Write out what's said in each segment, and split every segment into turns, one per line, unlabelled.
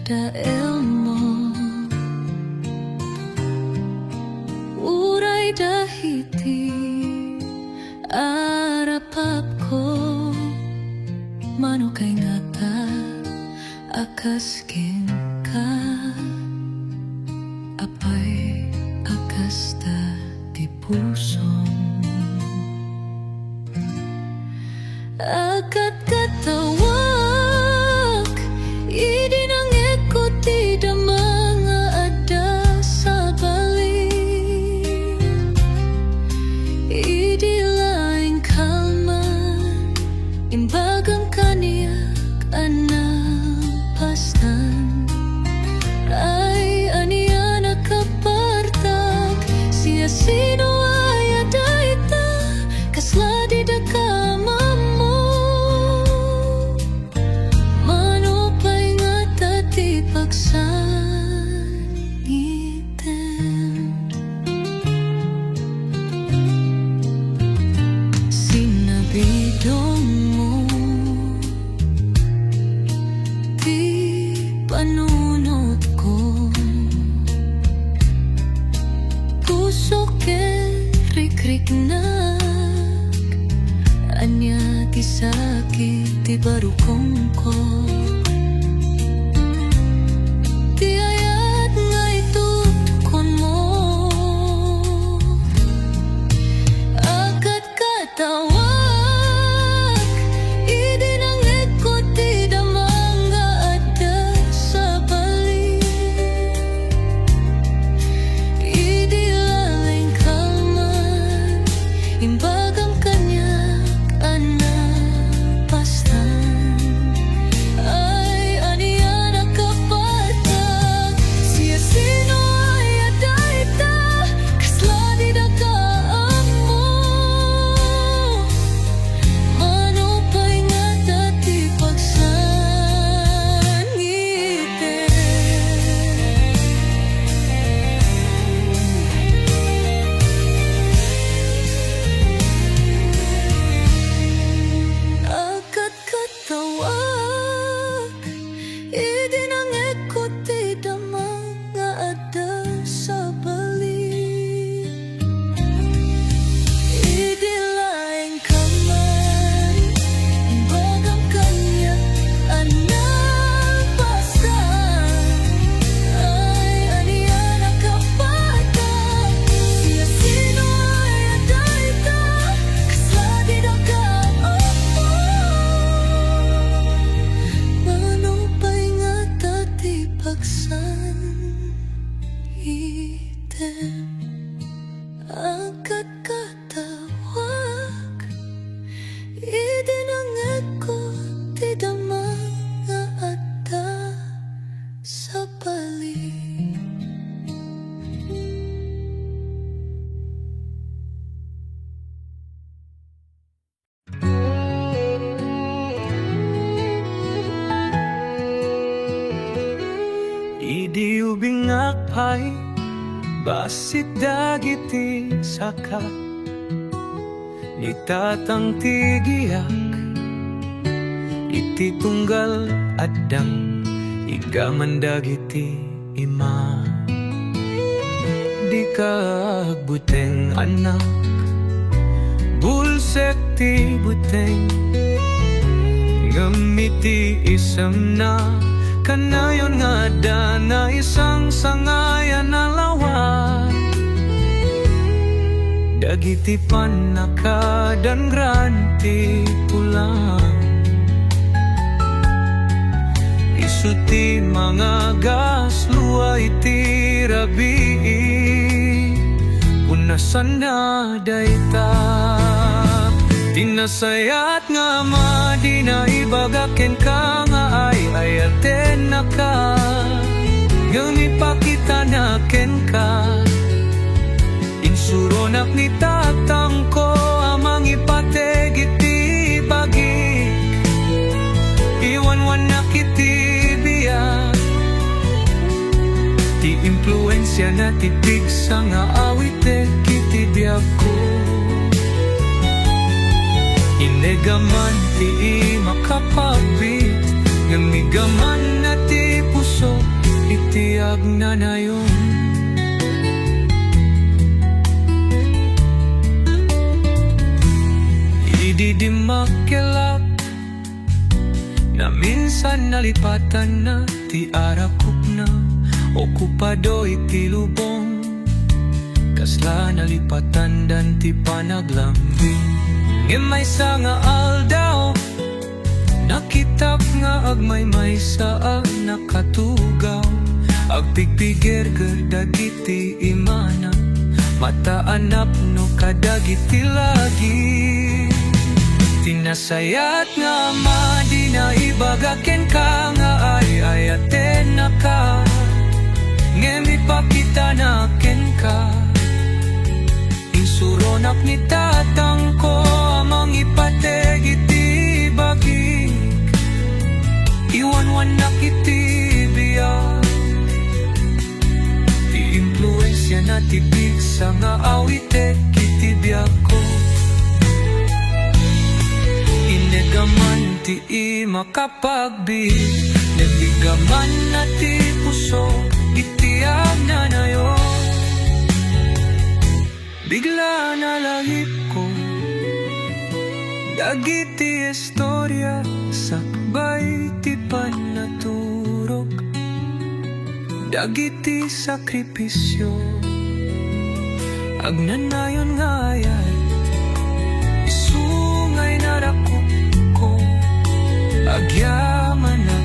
dael mo. Uray dahiti arapap ko, mano kay ngata akaskin ka, apay akas ta ti pusong. Agad katawag, idi nang ikot ti da mga ada sa balik. Idi laing kalman, imbagang kaniyak anang pastan. Ay aniya nakapartag, siya sino ay adaita, kasla di da kamam. Sinabidong mo di panunod ko, puso ke rik-rik nak, anya ti sakit ti barukong ko. Tawag, idi nang ikot ti da mga ada sa balik. Idi laing kalman, imbagang kanyak anak pastan. Ay aniya nakapatag, siya sino ay adaita, kasla di da ka. Agad katawag, idi nang ikot ti da mga ada sa balik.
Idi ubing akpay, basit dagiti saka, nitatang tigiyak, iti tunggal adang, igaman dagiti ima. Di kagbuteng anak, bulsek ti buteng, ngamiti isam na, kanayon nga da na isang sangayan na lawat. Dagiti panakadan granti pulang, isuti mga gas luay ti rabi, unasan na dayta. Tinasayat nga di na ibagaken ka nga ay ayaten na ka, ngayon ipakita na ken ka. Insuronak ni tatang ko amang ipateg iti bagi, iwan-wan na kiti biyak, ti impluensya na titig sa nga awite kiti biyak ko. Inegaman ti makapabit, ngamigaman na ti puso, agnanayon. Ididimakilap na minsan nalipatan na ti arakop na okupado iti lubong, kasla nalipatan dan ti panaglambing. Ngem maysa nga aldaw nakitap nga agmay sa nakatugaw, agpigpigir dagiti imana, mataanap no kadagiti lagi. Tinasayat nga ama di na ibagaken ka nga ay ayaten na ka, ngem ipakita na ken ka. Insuronak ni tatang ko amang ipateg iti bagik, iwanwan na kiti biyak. Ti impluensya na tipik sa nga awite kiti biyak ko. Inegaman ti makapagbit, nebigaman na ti puso iti agnanayon. Bigla na lahip ko dagiti istorya sakbay ti panaturok, dagiti sakripisyo agnanayon nga ayat. Isungay na rakop ko agyaman na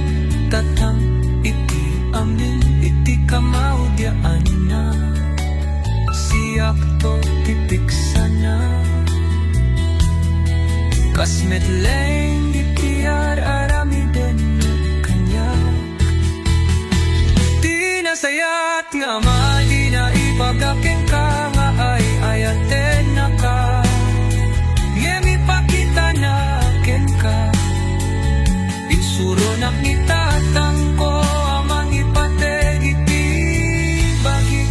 tatang iti amin iti kamaudyaan na siyak to tipiksana, kasmet leng iti aramiden kanya. Tinasayat nga mali na ipagaken ka nga ay ayaten na ka, ngem ipakita na ken ka. Insuronak ni tatang ko amang ipateg iti bagik.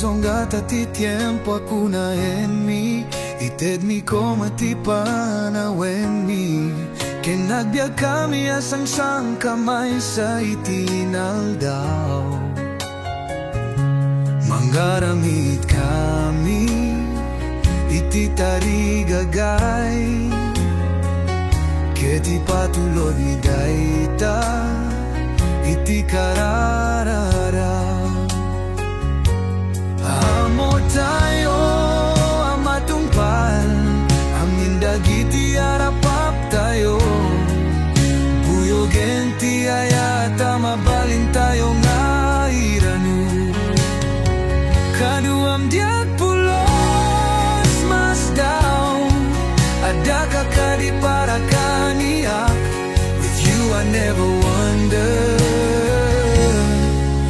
Zonggata ti tiempo akuna en mi, ited mi como ti panawen mi. Ken nagbiag kami asang sang kamay sa itinaldaw. Manggaramit kami iti tarigagay, keti patulod ni dayta iti karararaw. Amo tayo amatungpal, amin dagiti arapap tayo. Buyogen ti ayata mabalin tayo nga iranu. Kaduam diag pulos mas daw, ada kakadi para kaniak. With you I never wonder,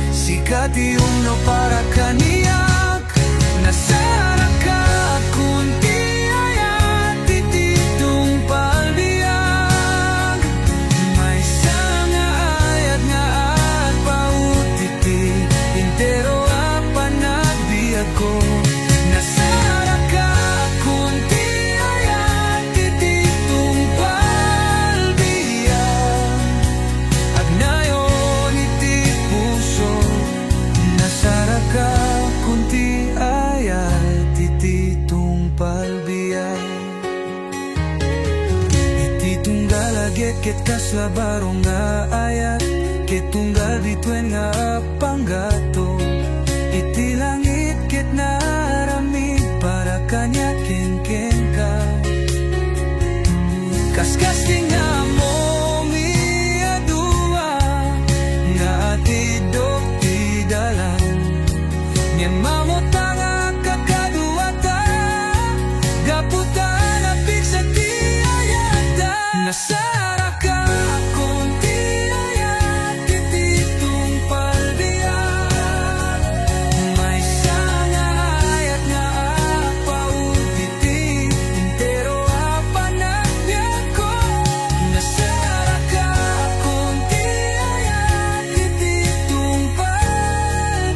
sikati uno para kaniak. Nasara ka kunti ayat tititong palbiag, may sanga ayat nga at pautiti intero apan nagbiag ko. Nasara ka kunti ayat tititong palbiag, agnayon iti puso. Nasara ka kunti ayat tititong palbiag, iti tunggal agit ket kaslabarong nga ayat, ket tunggal bituen nga panggato. Iti langit ket naramid para kanya ken ka. Kaskas nga mo mi adua nga ati doktor Nasara ka konti ayat kititong palbiyan. May sana ayat nga apautiti intero apanak niya ko. Nasara ka konti ayat kititong palbiyan.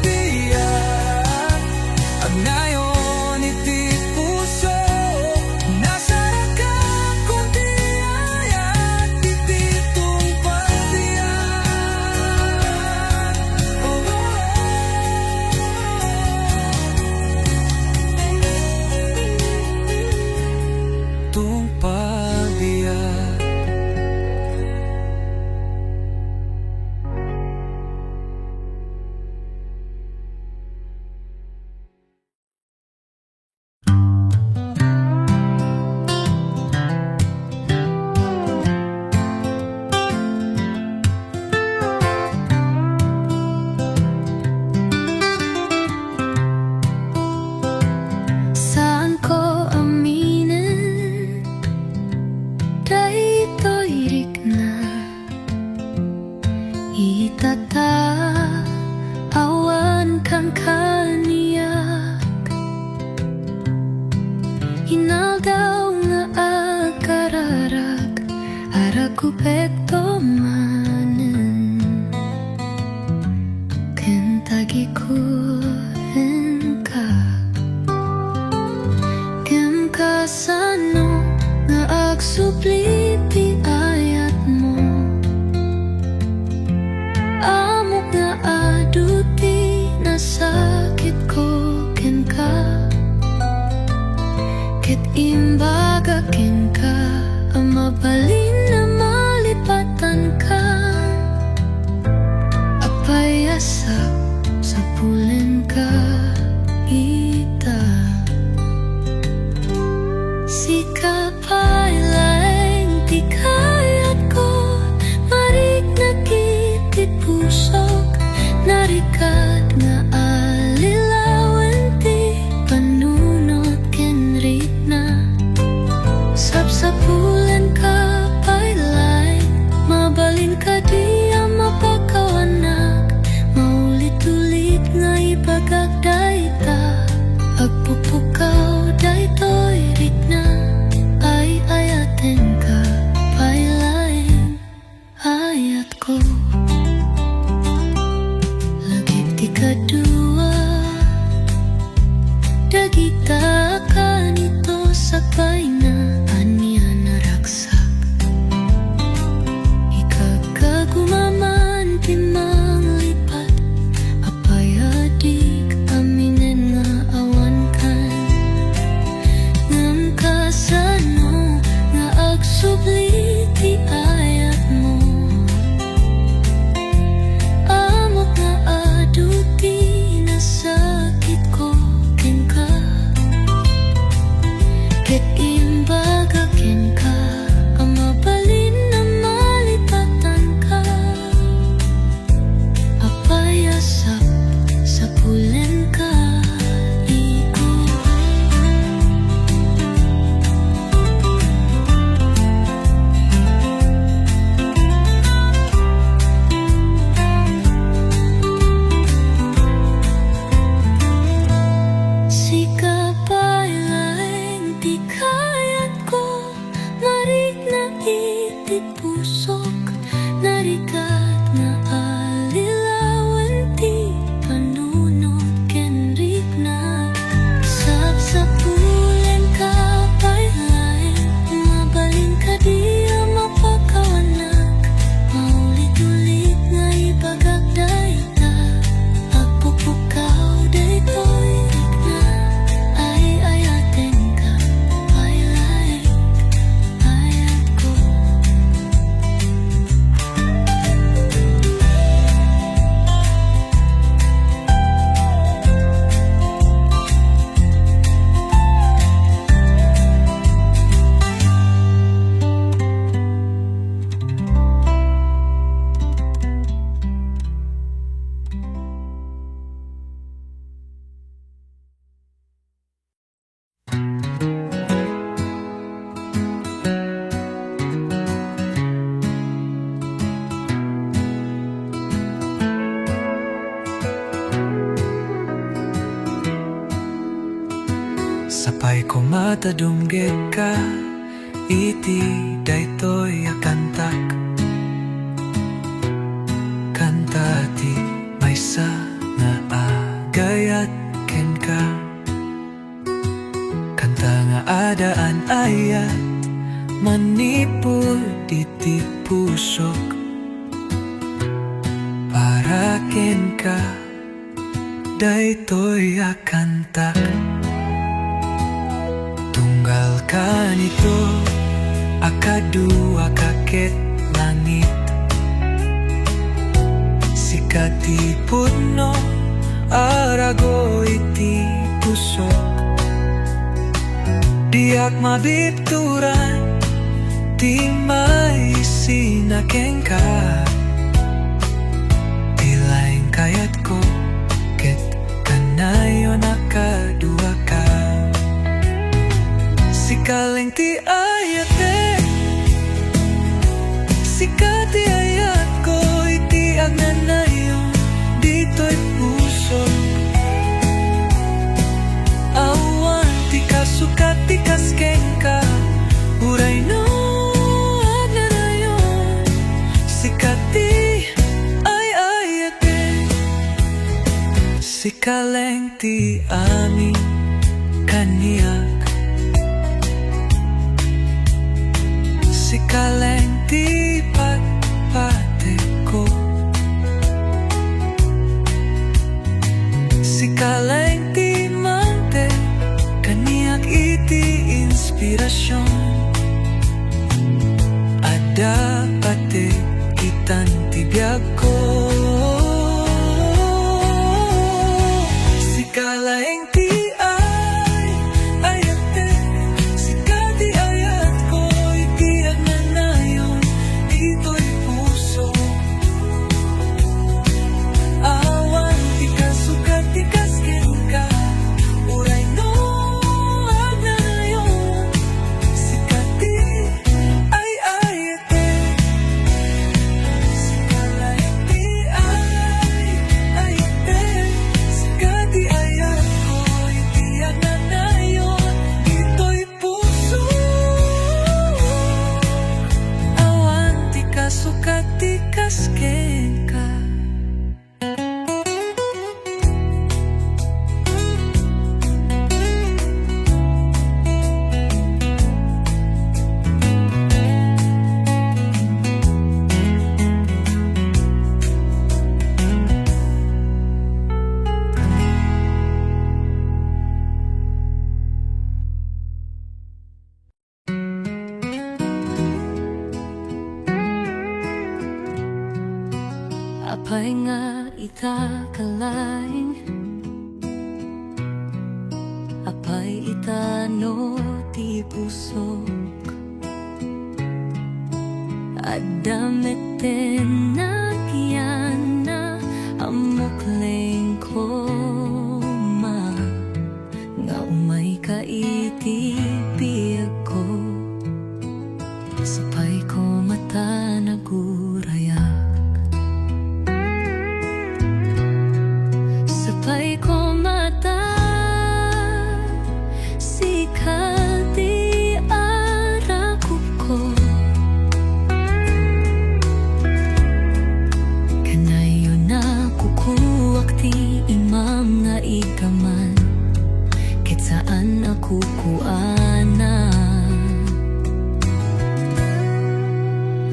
Agnayon iti puso. Nasara ka konti ayat kititong palbiyan. Oh, tung palbiyan.
Saan ko aminin, dahito'y rik na awan kang kaniyak. Hinaldaw nga agkararag, aragupekto manen. Kentagi ko ka. Kem kasano nga agsupliti ayat mo. Amok nga aduti nasakit ko ken ka. Ket imbaga ken ka amabalin na malipatan ka. Apayasak sa pulin
Sapay ko matadumgit ka, iti daytoy akantak. Kanta ti maysa nga agayat ken ka. Kanta nga adaan ayat, manipod iti pusok. Para ken ka, daytoy akantak. Tunggal ka nito, akadua kaket langit. Sikati puno, arago iti pusok. Diak mabipturan, ti may sinakeng ka. Tilaing kayat ko, ket kanayo nakadua ka. Sikaleng ti ayate, sikati ayat ko, iti agnanayo, dito'y puso. Awan ti kasukat ti kaskeng ka, uray no agnanayo, sikati ay ayate. Sikaleng ti amin kaniyak, sikaleng ti patpate ko, sikaleng ti mante kaniyak iti inspirasyon. Ada pate kitan ti biag ko, sikaleng ti ay ayate, sikati ayat ko, iti agnanayon, dito'y puso. Awan ti kasukat ti kasken ka, uray no agnanayon, sikati ay ayate. Sikaleng ti ay ayate, sikati ayat ko, iti agnanayon, dito'y puso. Awan ti kasukat ti kasken ka.
Apay nga ita kalaing, apay ita no ti pusok. Adameten na kiyana amukleng ko ma, nga umay ka iti biag ko. Sapay ko mata nagurayak, sapay ko mata sikati arakup ko. Kanayo na kukuwak ti imam nga igaman, ket saan ako kuana.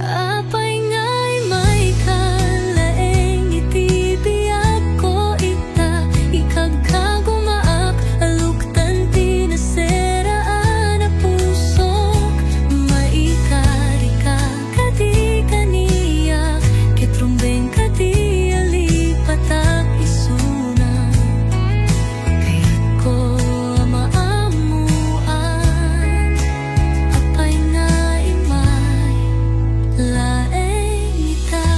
Apay nga'y may kalaeng iti biag ko, ita ikagkagumaak aluktan ti naseraan na pusok. Maikari ka kati kaniyak, ket rumbeng kati alipatak isuna. Kaya't ko maamuan, apay nga'y may laeng ita.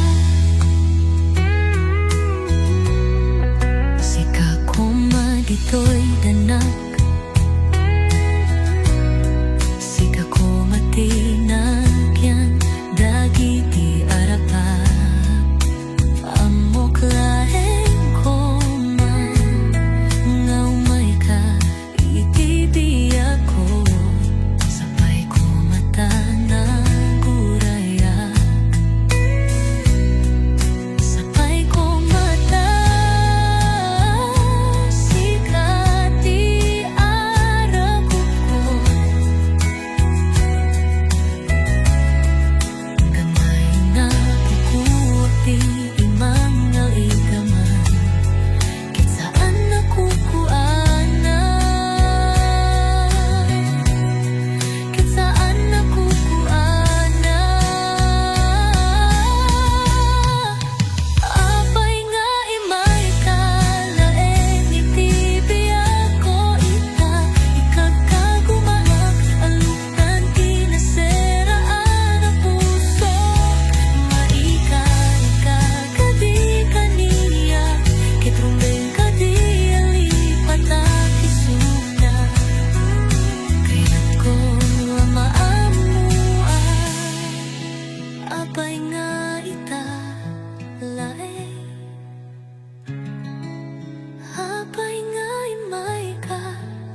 Sika ko magito'y danak, sika ko matinagyan, dagiti arapap. Amok laeng ko man, nga umay ka iti biag di imangal ikaman ket saan nakukuana ket saan nakukuana apay nga imay kalaeng iti ako ita ikagkagumaak aluktan kinasiraan ang puso maikan ka kadi kaniya kitrumbeng kadi alipat at isuna kaya't ko maamuan apay nga ita laeng apay nga imay ka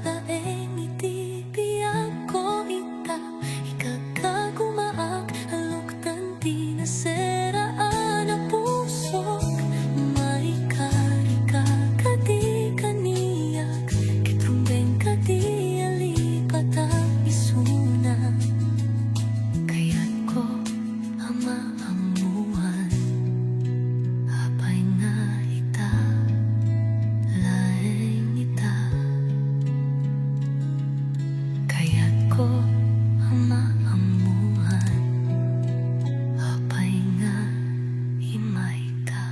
laeng iti ako ita ikagkagumaak aluktan tinasiraan ang pusok maikari ka kadi kaniyak kitrumbeng kadi alipat ang isuna kaya't ko maamuan apay nga ita laeng ita kaya't ko maamuan apay nga imay ka.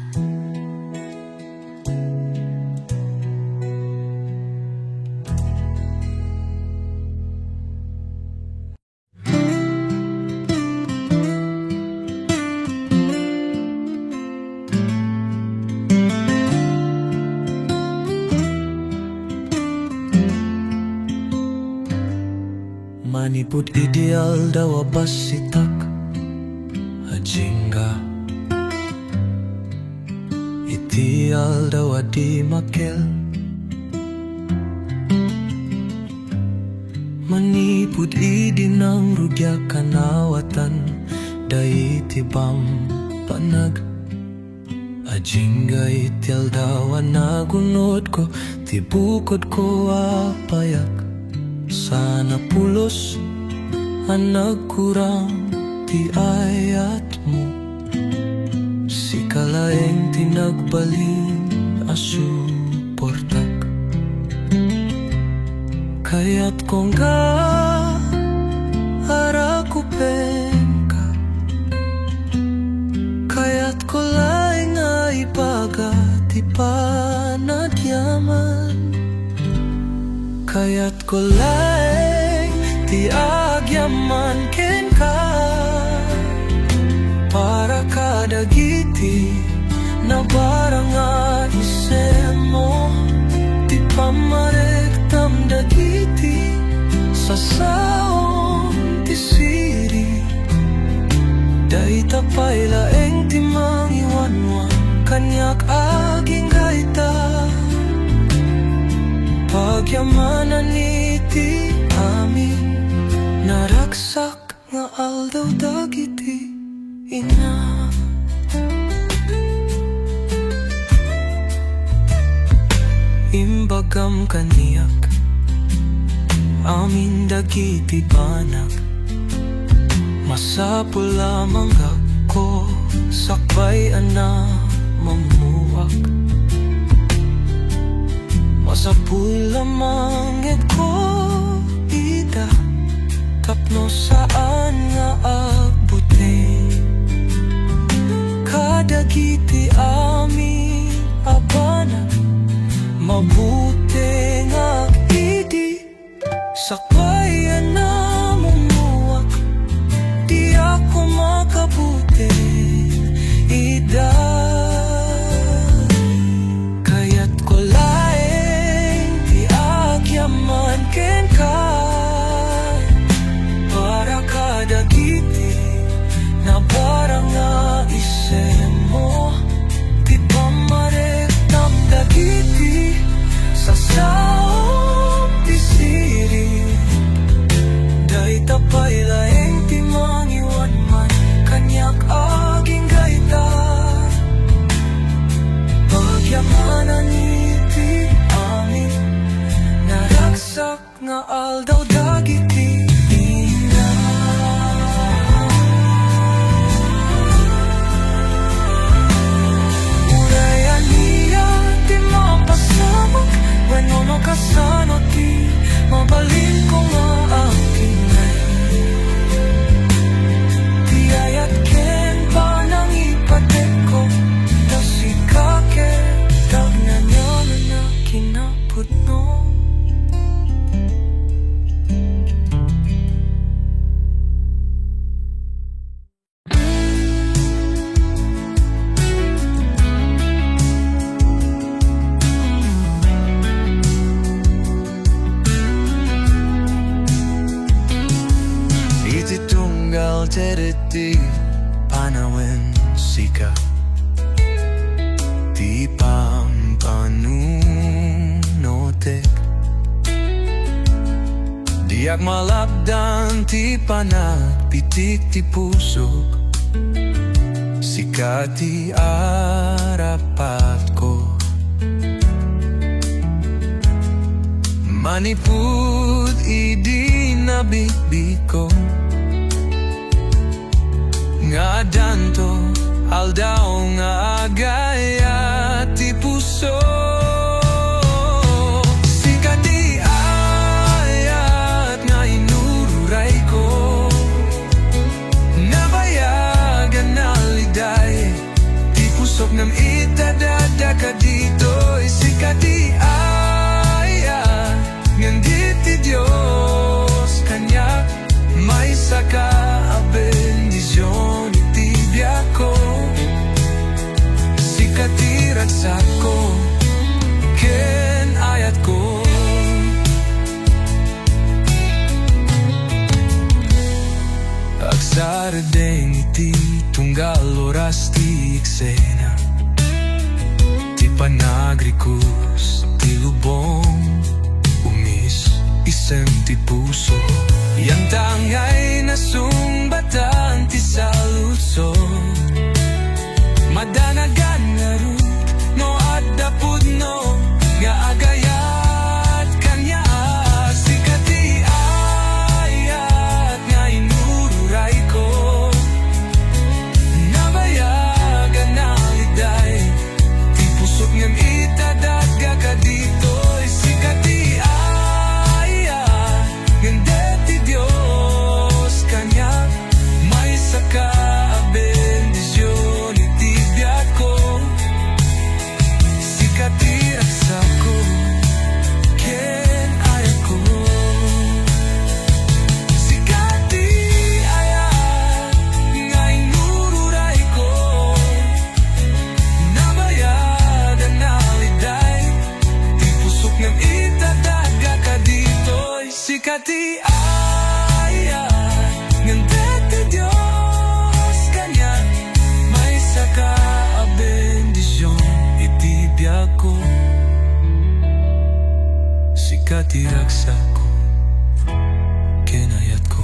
Manipud ideal daw abasitak ajinga ideal daw adi makel manipud idi nang rugya kanawatan dai tibam panag ajinga itial daw nagunod ko tibukod ko apayak sana pulos ang nagkurang ti ayat mo si kalaeng tinagbalin asuportak kaya't kong ka arakupen ka kaya't ko laeng ay ipagat ipanadyaman kaya't ko laeng ti agyaman ken ka para kadagiti na barang isem mo ti pamarektam dagiti sa saong ti siri dai tapay laeng ti mangiwanwan kanyak aging gaita pagyamanan iti amin naraksak nga aldaw dagiti ina imbagam kaniyak amin dagiti banak masapul lamang ako sakbay ana mamuwak masapul lamang ko ida tapno saan nga agbuting kadagiti ami abana mabuti nga idi sakbayan na mumuwak di ako makabuti ida kaya't ko laeng di agyaman ken ka para kadagiti na barang nga isem mo di pamarektam dagiti sa saong ti siri sereti panawin sika ti pampanunotek diak malabdan ti panagpitik ti pusok sika ti arapat ko manipud idi nabibig ko nga danto aldaw nga agaya ti puso sika ti ayat nga inururay ko nabayagan na liday ti pusok ng itadada ka dito sika ti ayat ngandit ti Diyos kanya may saka a bendisyon itibya ko sikatirat sako ken ayat ko agsardeng iti tunggal oras ti eksena ti panagrikus ti lubong umis isem ti puso yan tangay nasumbatan ti salutso madanagan nga ru no adapud no nga agayat kanya sikati ayat nga inururay ko nabayagan na liday ti pusok ngam itadaga ka dito sikati ayat ngande ti Diyos kanya may saka a bendisyon itibya ko sikati raksa ko ken ayat ko sikati ayat nga inururay ko nabayadan na liday ti pusok ng itadaga ka dito sikati ayat ngande ti Diyos kanya may saka a bendisyon itibya ko sikati raksa ko ken ayat ko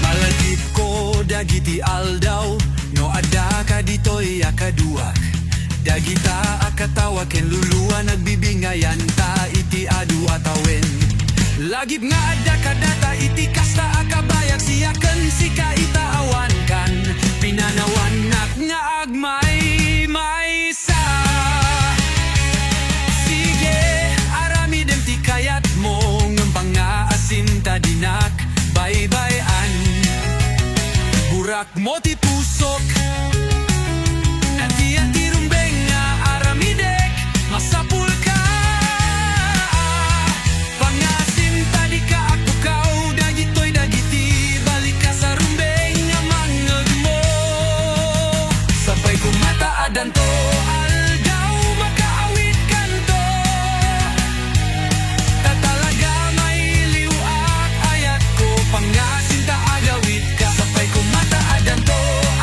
malagip ko dagiti aldaw no adda ka ditoy akaduak dagita akatawa ken luluwa nagbibingayan ta iti adu atawen lagip nga adda ka data iti kasta akabayag siyaken sika itaawan kan pinanawanak nga agmay maysa sige aramidem ti kayat mo ngempang nga asinta dinak baybayan burak mo ti pusok nantiyan ti rumbeng nga aramidek masapul ka pangasinta di ka akukaw dagitoy dagiti balik ka sa rumbeng nga mangeg mo sabay kumataadan to aldaw makaawit kanto tatalaga may liwak ayat ko pangasinta agawit ka sabay kumataadan to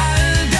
aldaw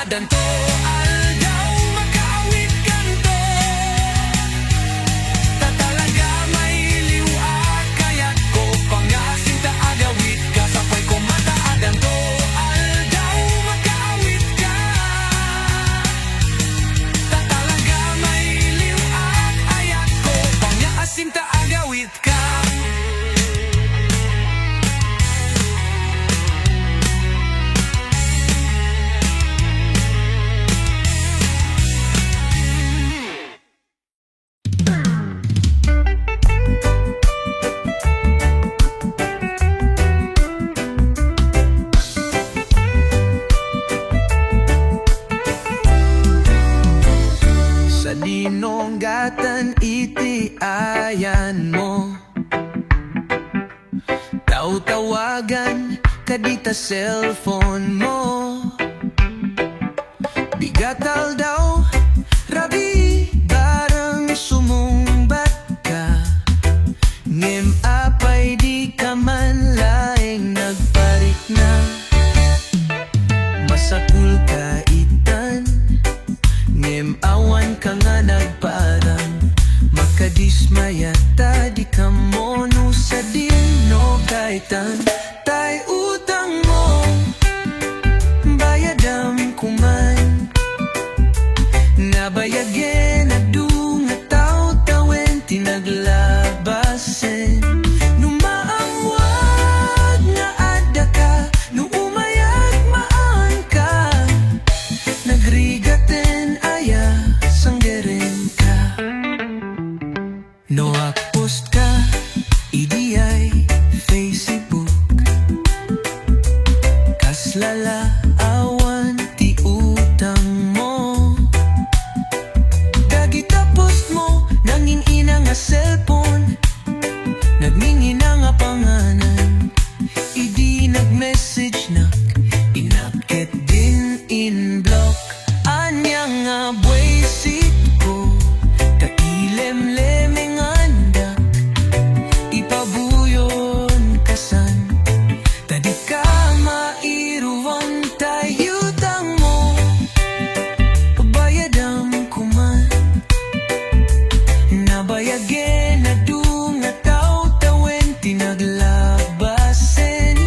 danto aldaw makaawit kanto. Tatalaga may liwat kaya't ko pangasinta agawit ka sapay ko mataadan to aldaw makaawit ka. Tatalaga may liwat ayat ko pangasinta agawit ka. Sa dinonggatan iti ayan mo, taw-tawagan kadita cellphone mo. Bigatal daw rabi barang sumumbat ka, ngem apay di ka man laing nagparik na. Masakul ka itan, ngem awan ka nga nagparang makadismaya ta di ka mono sa dino kaitan. Tay utang mo bayadam kuman, nabayagin at dunga taw-tawen tinaglabasen. Numaamuag nga adda ka, nuumayag maan ka, nagrigaten aya sanggeren ka. No post ka idiyay Facebook, kaslala awan ti utang mo. Dagita post mo nanging ina nga cellphone, nagmingina nga panganan, idi nag-message na inakit din in block. Anya nga buwisit ko kailem-lemeng andak, ipabuyon kasan tadi ka mairuwan tayutang mo. Bayadam kuman, nabayagin na dunga taw-tawen tinaglabasen.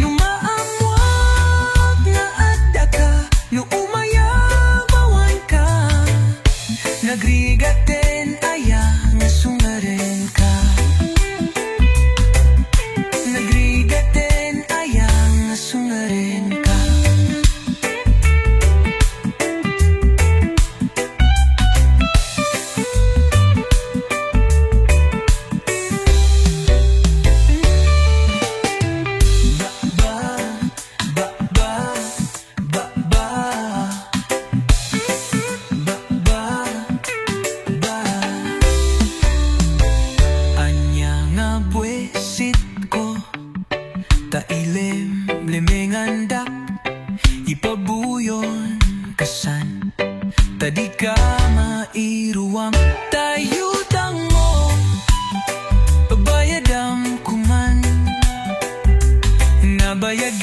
Numaamuak nga adda ka, nuumayabawan ka, nagrigaten aya nga sungaren ka, nagrigaten aya nga sungaren ka. Anya nga buwisit ko tailem lemengandak, ipabuyon kasan tadi ka mairuwam tayutang mo. Bayadam kuman, nabayag